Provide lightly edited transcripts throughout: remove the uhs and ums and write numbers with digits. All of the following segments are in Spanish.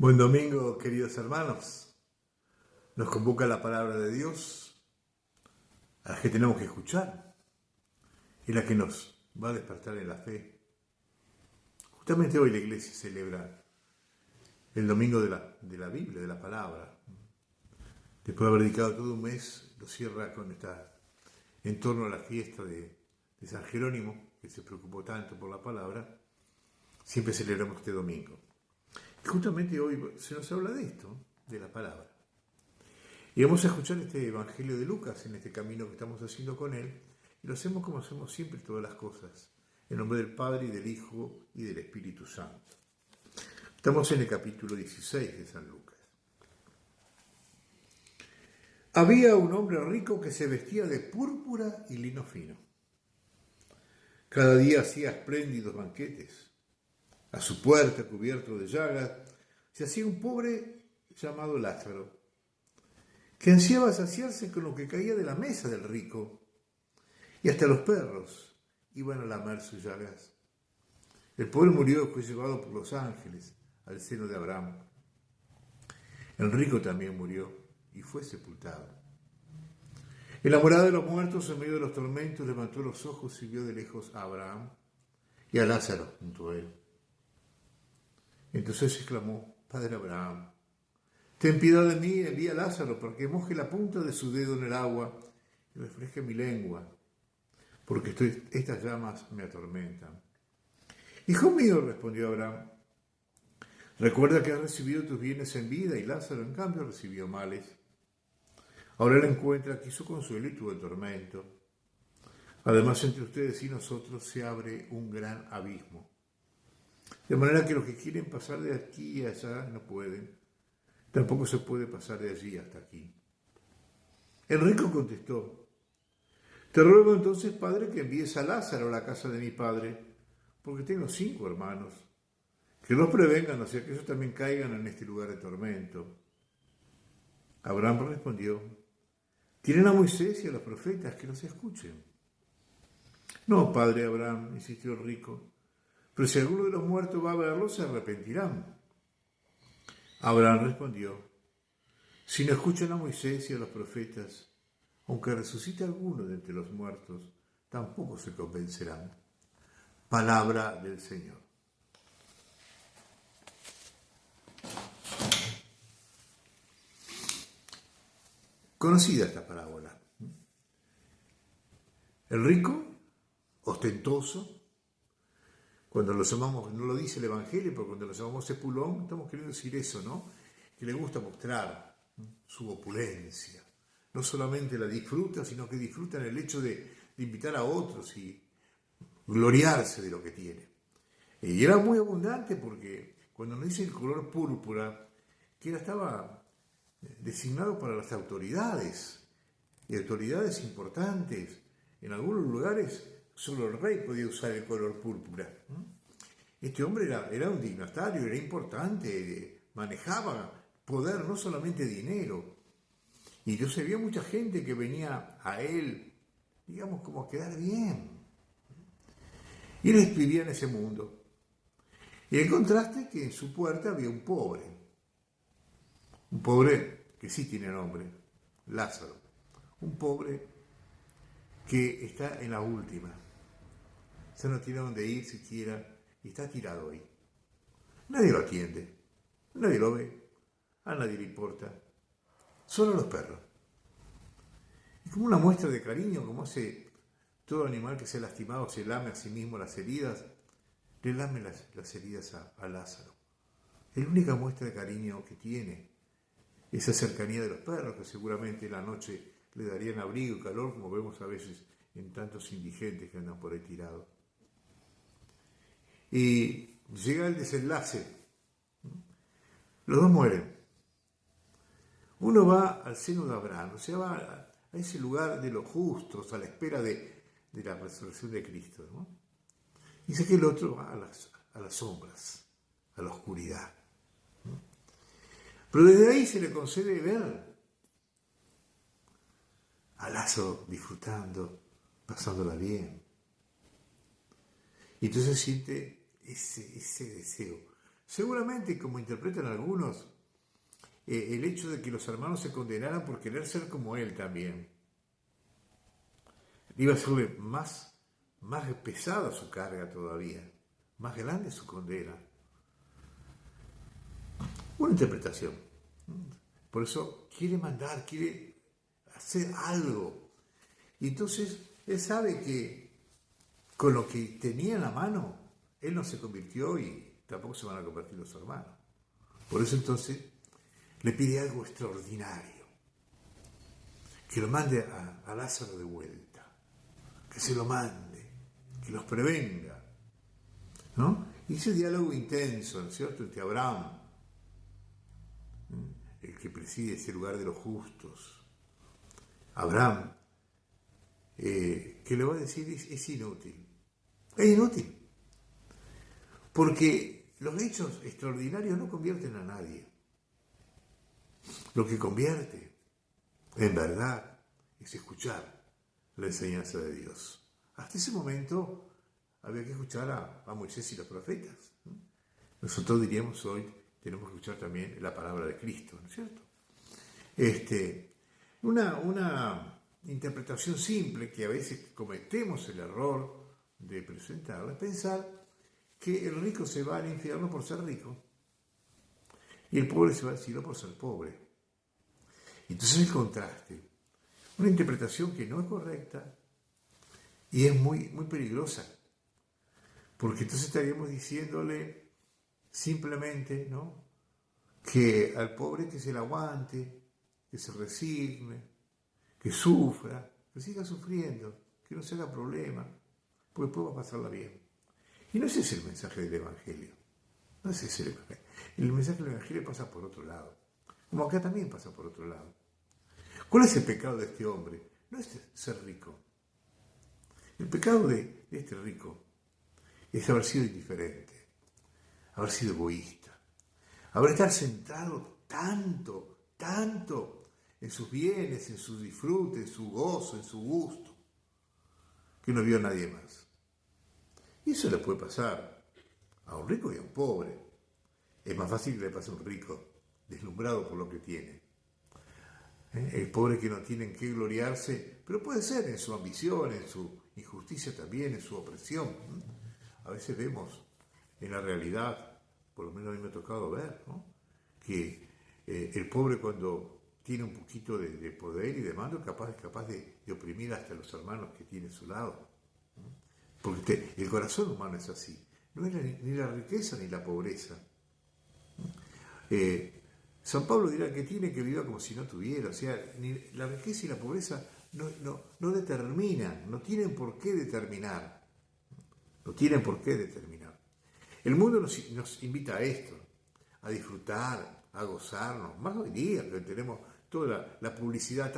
Buen domingo, queridos hermanos. Nos convoca la palabra de Dios, a la que tenemos que escuchar, y la que nos va a despertar en la fe. Justamente hoy la iglesia celebra el domingo de la Biblia, de la palabra. Después de haber dedicado todo un mes, lo cierra en torno a la fiesta de San Jerónimo, que se preocupó tanto por la palabra. Siempre celebramos este domingo. Y justamente hoy se nos habla de esto, de la palabra. Y vamos a escuchar este Evangelio de Lucas en este camino que estamos haciendo con él. Y lo hacemos como hacemos siempre todas las cosas, en nombre del Padre, y del Hijo, y del Espíritu Santo. Estamos en el capítulo 16 de San Lucas. Había un hombre rico que se vestía de púrpura y lino fino. Cada día hacía espléndidos banquetes. A su puerta, cubierto de llagas, se hacía un pobre llamado Lázaro, que ansiaba saciarse con lo que caía de la mesa del rico, y hasta los perros iban a lamer sus llagas. El pobre murió y fue llevado por los ángeles al seno de Abraham. El rico también murió y fue sepultado. En la morada de los muertos, en medio de los tormentos, levantó los ojos y vio de lejos a Abraham y a Lázaro junto a él. Entonces exclamó: Padre Abraham, ten piedad de mí, envía a Lázaro para que moje la punta de su dedo en el agua y refresque mi lengua, porque estas llamas me atormentan. Hijo mío, respondió Abraham, recuerda que has recibido tus bienes en vida y Lázaro en cambio recibió males. Ahora él encuentra aquí su consuelo y tú el tormento. Además, entre ustedes y nosotros se abre un gran abismo. De manera que los que quieren pasar de aquí a allá no pueden. Tampoco se puede pasar de allí hasta aquí. El rico contestó: te ruego entonces, padre, que envíes a Lázaro a la casa de mi padre, porque tengo 5 hermanos. Que los prevengan, o sea que ellos también caigan en este lugar de tormento. Abraham respondió: tienen a Moisés y a los profetas, que los escuchen. No, padre Abraham, insistió el rico, pero si alguno de los muertos va a verlos, se arrepentirán. Abraham respondió: si no escuchan a Moisés y a los profetas, aunque resucite alguno de entre los muertos, tampoco se convencerán. Palabra del Señor. Conocida esta parábola. El rico, ostentoso, cuando lo llamamos, no lo dice el Evangelio, pero cuando lo llamamos Sepulón, estamos queriendo decir eso, ¿no? Que le gusta mostrar su opulencia. No solamente la disfruta, sino que disfruta en el hecho de invitar a otros y gloriarse de lo que tiene. Y era muy abundante porque cuando nos dice el color púrpura, que estaba designado para las autoridades, y autoridades importantes. En algunos lugares solo el rey podía usar el color púrpura. Este hombre era un dignatario, era importante, manejaba poder, no solamente dinero. Y yo sabía mucha gente que venía a él, digamos, como a quedar bien. Y él vivía en ese mundo. Y el contraste que en su puerta había un pobre que sí tiene nombre, Lázaro, un pobre que está en la última. Ya no tiene dónde ir siquiera y está tirado ahí. Nadie lo atiende, nadie lo ve, a nadie le importa, solo los perros. Es como una muestra de cariño, como hace todo animal que se ha lastimado, se lame a sí mismo las heridas, le lame las heridas a Lázaro. Es la única muestra de cariño que tiene, esa cercanía de los perros, que seguramente en la noche le darían abrigo y calor, como vemos a veces en tantos indigentes que andan por ahí tirados. Y llega el desenlace. Los dos mueren. Uno va al seno de Abraham, o sea, va a ese lugar de los justos, a la espera de la resurrección de Cristo, ¿no? Y dice que el otro va a las sombras, a la oscuridad. Pero desde ahí se le concede ver a Lázaro disfrutando, pasándola bien. Y entonces siente ese deseo Seguramente, como interpretan algunos, el hecho de que los hermanos se condenaran por querer ser como él también, iba a hacerle más pesada su carga todavía, más grande su condena. Una interpretación. Por eso quiere mandar, quiere hacer algo. Y entonces él sabe que con lo que tenía en la mano, él no se convirtió y tampoco se van a convertir los hermanos. Por eso entonces le pide algo extraordinario. Que lo mande a Lázaro de vuelta. Que se lo mande. Que los prevenga. ¿No? Y ese diálogo intenso, ¿no es cierto?, entre Abraham, el que preside ese lugar de los justos, Abraham, que le va a decir es inútil. Es inútil. Porque los hechos extraordinarios no convierten a nadie. Lo que convierte, en verdad, es escuchar la enseñanza de Dios. Hasta ese momento había que escuchar a Moisés y los profetas. Nosotros diríamos hoy, tenemos que escuchar también la palabra de Cristo, ¿no es cierto? Una interpretación simple que a veces cometemos el error de presentarla es pensar que el rico se va al infierno por ser rico y el pobre se va al cielo por ser pobre. Entonces el contraste, una interpretación que no es correcta y es muy peligrosa, porque entonces estaríamos diciéndole simplemente, ¿no?, que al pobre que se la aguante, que se resigne, que sufra, que siga sufriendo, que no se haga problema, porque después va a pasarla bien. Y no ese es el mensaje del Evangelio. No es ese el Evangelio. El mensaje del Evangelio pasa por otro lado. Como acá también pasa por otro lado. ¿Cuál es el pecado de este hombre? No es ser rico. El pecado de este rico es haber sido indiferente, haber sido egoísta, haber estado centrado tanto en sus bienes, en sus disfrutes, en su gozo, en su gusto, que no vio a nadie más. Y eso le puede pasar a un rico y a un pobre. Es más fácil que le pase a un rico, deslumbrado por lo que tiene. El pobre que no tiene en qué gloriarse, pero puede ser en su ambición, en su injusticia también, en su opresión. A veces vemos en la realidad, por lo menos a mí me ha tocado ver, ¿no?, que el pobre cuando tiene un poquito de poder y de mando es capaz de oprimir hasta los hermanos que tiene a su lado. Porque el corazón humano es así. No es ni la riqueza ni la pobreza. San Pablo dirá que tiene que vivir como si no tuviera. O sea, ni la riqueza y la pobreza no determinan, no tienen por qué determinar. No tienen por qué determinar. El mundo nos invita a esto, a disfrutar, a gozarnos. Más hoy día que tenemos toda la publicidad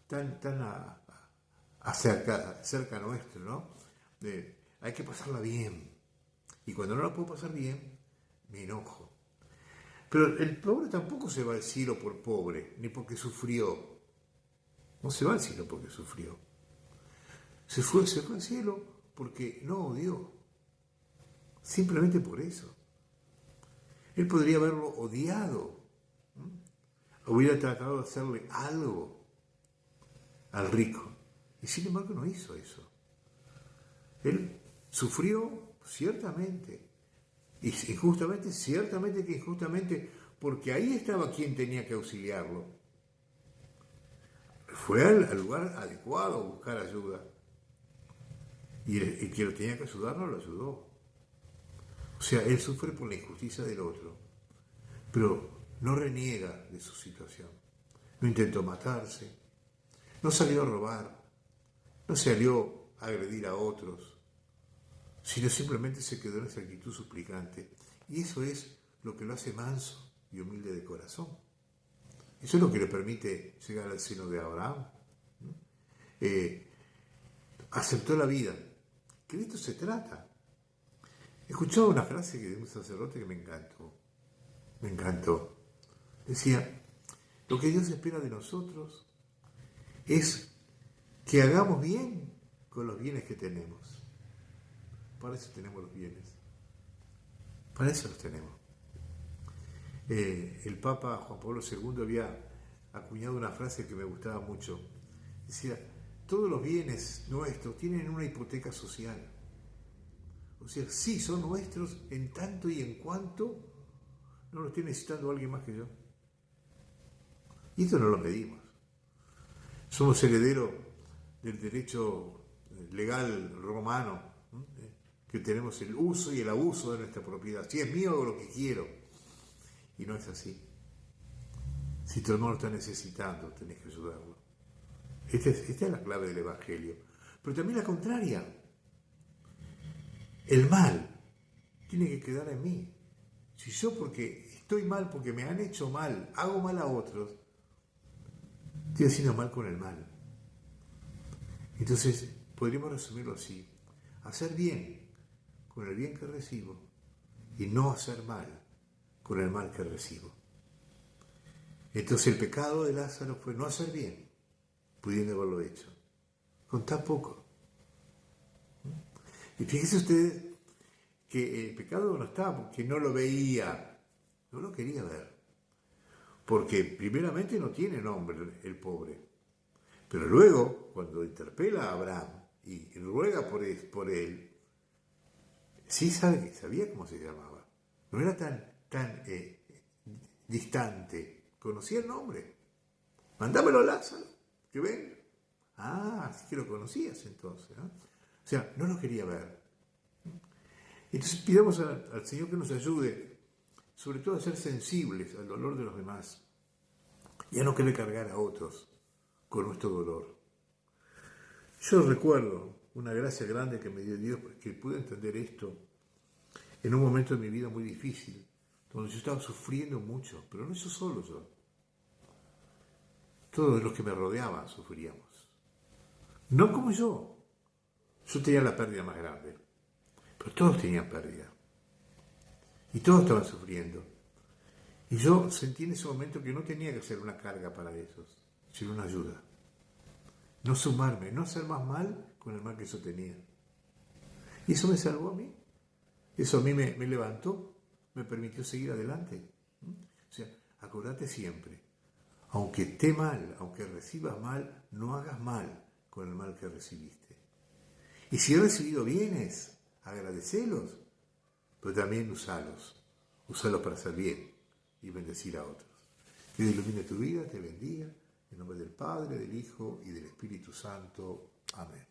tan cerca nuestro, ¿no? Hay que pasarla bien. Y cuando no la puedo pasar bien, me enojo. Pero el pobre tampoco se va al cielo por pobre, ni porque sufrió. No se va al cielo porque sufrió. Se fue al cielo porque no odió. Simplemente por eso. Él podría haberlo odiado. Hubiera tratado de hacerle algo al rico. Y sin embargo no hizo eso. Él sufrió ciertamente. Y injustamente, ciertamente que injustamente, porque ahí estaba quien tenía que auxiliarlo. Fue al lugar adecuado a buscar ayuda. Y el que lo tenía que ayudar no lo ayudó. O sea, él sufre por la injusticia del otro, pero no reniega de su situación. No intentó matarse, no salió a robar, no salió a agredir a otros, sino simplemente se quedó en esa actitud suplicante. Y eso es lo que lo hace manso y humilde de corazón. Eso es lo que le permite llegar al seno de Abraham. Aceptó la vida, que de esto se trata. Escuchaba una frase de un sacerdote que me encantó. Decía, lo que Dios espera de nosotros es que hagamos bien con los bienes que tenemos. Para eso tenemos los bienes. Para eso los tenemos. El Papa Juan Pablo II había acuñado una frase que me gustaba mucho. Decía, todos los bienes nuestros tienen una hipoteca social. O sea, sí son nuestros en tanto y en cuanto no los esté necesitando alguien más que yo. Y esto no lo medimos. Somos herederos del derecho legal romano, ¿no? Que tenemos el uso y el abuso de nuestra propiedad. Si es mío, hago lo que quiero. Y no es así. Si tu hermano está necesitando, tenés que ayudarlo. Esta es la clave del Evangelio. Pero también la contraria. El mal tiene que quedar en mí. Si yo porque estoy mal, porque me han hecho mal, hago mal a otros, estoy haciendo mal con el mal. Entonces, podríamos resumirlo así. Hacer bien con el bien que recibo y no hacer mal con el mal que recibo. Entonces el pecado de Lázaro fue no hacer bien, pudiendo haberlo hecho, con tan poco. Y fíjense ustedes que el pecado no estaba porque no lo veía, no lo quería ver. Porque primeramente no tiene nombre el pobre. Pero luego, cuando interpela a Abraham y ruega por él, sí sabía cómo se llamaba. No era tan distante. Conocía el nombre. Mándamelo a Lázaro, que venga. Ah, sí que lo conocías entonces, ¿no? O sea, no lo quería ver. Entonces pidamos al Señor que nos ayude, sobre todo a ser sensibles al dolor de los demás y a no querer cargar a otros con nuestro dolor. Yo recuerdo una gracia grande que me dio Dios, que pude entender esto en un momento de mi vida muy difícil, donde yo estaba sufriendo mucho, pero no yo solo yo. Todos los que me rodeaban sufríamos. No como yo. Yo tenía la pérdida más grande, pero todos tenían pérdida. Y todos estaban sufriendo. Y yo sentí en ese momento que no tenía que ser una carga para ellos, sino una ayuda. No sumarme, no hacer más mal con el mal que yo tenía. Y eso me salvó a mí. Eso a mí me levantó, me permitió seguir adelante. O sea, acordate siempre, aunque esté mal, aunque recibas mal, no hagas mal con el mal que recibiste. Y si he recibido bienes, agradecelos, pero también usalos para hacer bien y bendecir a otros. Que Dios ilumine tu vida, te bendiga, en nombre del Padre, del Hijo y del Espíritu Santo. Amén.